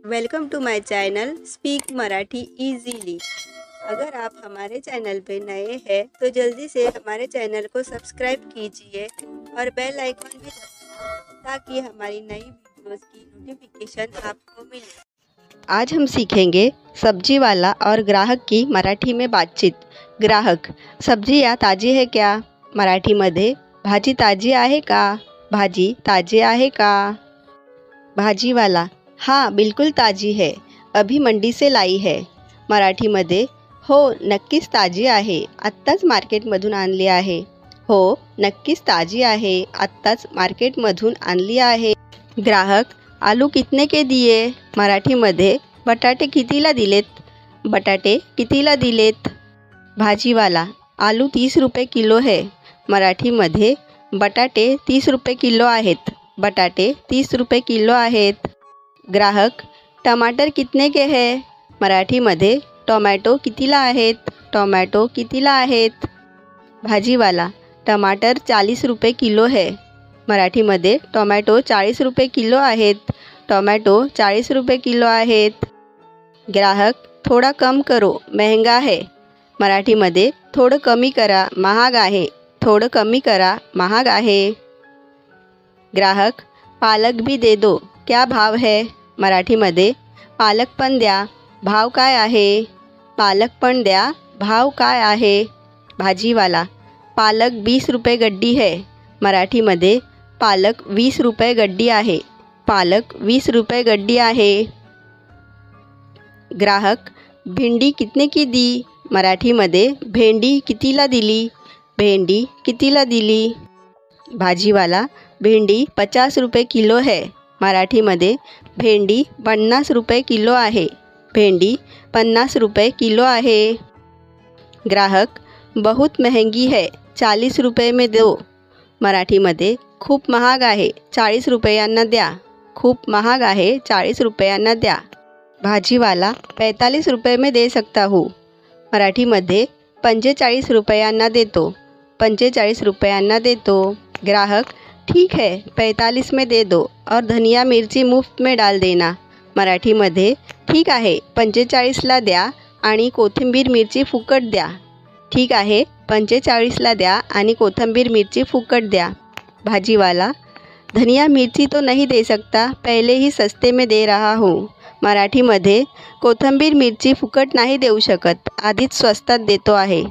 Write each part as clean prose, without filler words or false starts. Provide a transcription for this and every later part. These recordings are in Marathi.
Welcome to my channel speak Marathi easily. अगर आप हमारे चैनल पे नए हैं तो जल्दी से हमारे चैनल को सब्सक्राइब कीजिए और बेल आइकन भी दबाइए ताकि हमारी नई वीडियोस की नोटिफिकेशन आपको मिले। आज हम सीखेंगे सब्जी वाला और ग्राहक की मराठी में बातचीत। ग्राहक: सब्जी या ताजी है क्या? मराठी मध्ये: भाजी ताजी आहे का? भाजी ताजी आहे का? भाजीवाला: हाँ बिल्कुल ताजी है, अभी मंडी से लाई है। मराठीमध्ये: हो नक्कीच ताजी आहे, आत्ताच मार्केटमधून आणली आहे। हो नक्कीच ताजी आहे, आत्ताच मार्केटमधून आणली आहे। ग्राहक: आलू कितने के दिए? मराठीमध्ये: बटाटे कितीला दिलेत? बटाटे कितीला दिलेत? भाजीवाला: आलू 30 रुपये किलो है। मराठीमध्ये: बटाटे 30 रुपये किलो आहेत, बटाटे 30 रुपये किलो आहेत। ग्राहक: टमाटर कितने के है? मराठीमध्ये: टोमॅटो कितीला आहेत? टोमॅटो कितीला आहेत? भाजीवाला: टमाटर 40 रुपये किलो है। मराठीमध्ये: टोमॅटो 40 रुपये किलो आहेत, टोमॅटो 40 रुपये किलो आहेत। ग्राहक: थोड़ा कम करो, महंगा है। मराठीमध्ये: थोडं कमी करा, महाग आहे, थोडं कमी करा, महाग आहे। ग्राहक: पालक भी दे दो, क्या भाव है? मराठीमध्ये: पालक पण द्या, भाव काय आहे? पालक पण द्या, भाव काय आहे? भाजीवाला: पालक 20 रुपये गड्डी है। मराठीमध्ये: पालक 20 रुपये गड्डी आहे, पालक 20 रुपये गड्डी आहे। ग्राहक: भेंडी कितने की दी? मराठीमध्ये: भेंडी कितीला दिली? भेंडी कितीला दिली? भाजीवाला: भेंडी 50 रुपये किलो है। मराठीमध्ये: भेंडी 50 रुपये किलो आहे, भेंडी 50 रुपये किलो आहे। ग्राहक: बहुत महंगी है, 40 रुपये में दो। मराठीमध्ये: खूप महाग आहे, 40 रुपयांना द्या, खूप महाग आहे, 40 रुपयांना द्या। भाजीवाला: 45 रुपये में दे सकता हूँ। मराठीमध्ये: 45 रुपयांना देतो, 45 रुपयांना देतो। ग्राहक: ठीक है 45 में दे दो और धनिया मिर्ची मुफ्त में डाल देना। मराठीमध्ये: ठीक आहे 45ला द्या आणि कोथिंबीर मिरची फुकट द्या। ठीक आहे 45ला द्या आणि कोथिंबीर मिरची फुकट द्या। भाजीवाला: धनिया मिर्ची तो नहीं दे सकता, पहले ही सस्ते में दे रहा हूँ। मराठीमध्ये: कोथिंबीर मिरची फुकट नाही देऊ शकत, आधीच स्वस्तात देतो आहे।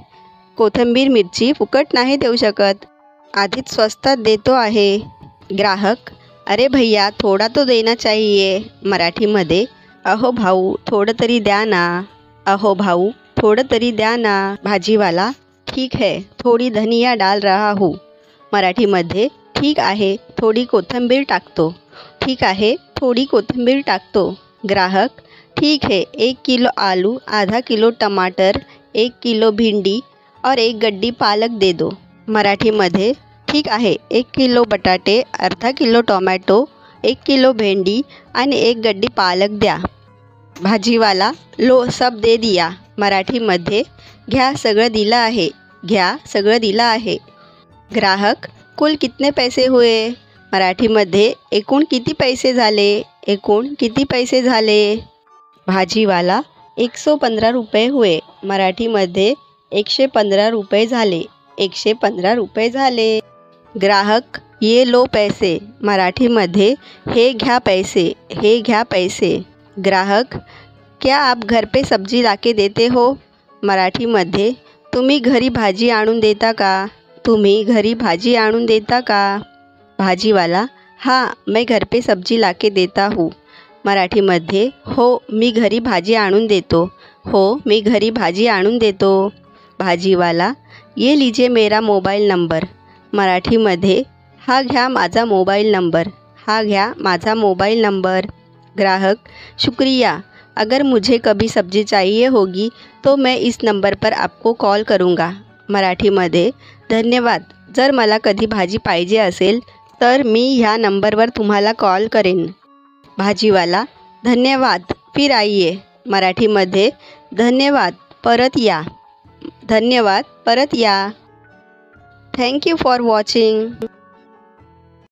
कोथिंबीर मिरची फुकट नाही देऊ शकत, आधीच स्वस्तात देतो आहे। ग्राहक: अरे भैया थोड़ा तो देना चाहिए। मराठीमध्ये: अहो भाऊ थोडं तरी द्या ना, अहो भाऊ थोडं तरी द्या ना। भाजीवाला: ठीक है थोड़ी धनिया डाल रहा हूँ। मराठीमध्ये: ठीक आहे थोडी कोथिंबीर टाकतो, ठीक आहे थोडी कोथिंबीर टाकतो। ग्राहक: ठीक है 1 किलो आलू, आधा किलो टमाटर, 1 किलो भिंडी और 1 गड्डी पालक दे दो। मराठीमध्ये: ठीक आहे 1 किलो बटाटे, अर्धा किलो टोमॅटो, 1 किलो भेंडी आणि 1 गड्डी पालक द्या। भाजीवाला: लो सब दे दिया। मराठीमध्ये: घ्या सगळं दिलं आहे, घ्या सगळं दिलं आहे। ग्राहक: कुल कितने पैसे हुए? मराठीमध्ये: एकूण किती पैसे झाले? एकूण किती पैसे झाले? भाजीवाला: 115 रुपये हुए। मराठीमध्ये: 115 रुपये झाले, 115 रुपये झाले। ग्राहक: ये लो पैसे। मराठीमध्ये: हे घ्या पैसे, हे घ्या पैसे। ग्राहक: क्या आप घर पे सब्जी लाके देते हो? मराठीमध्ये: तुम्ही घरी भाजी आणून देता का? तुम्ही घरी भाजी आणून देता का? भाजीवाला: हाँ मैं घर पे सब्जी लाके देता हूँ। मराठीमध्ये: हो मी घरी भाजी आणून देतो, हो मी घरी भाजी आणून देतो। भाजीवाला: ये लीजिए मेरा मोबाइल नंबर। मराठीमध्ये: हा घ्या माझा मोबाईल नंबर, हा घ्या माझा मोबाइल नंबर। ग्राहक: शुक्रिया, अगर मुझे कभी सब्जी चाहिए होगी तो मैं इस नंबर पर आपको कॉल करूँगा। मराठीमध्ये: धन्यवाद, जर मला कधी भाजी पाहिजे असेल तर मी ह्या नंबरवर तुम्हाला कॉल करेन। भाजीवाला: धन्यवाद, फिर आइए। मराठीमध्ये: धन्यवाद, परत या, धन्यवाद, परत या। Thank you for watching.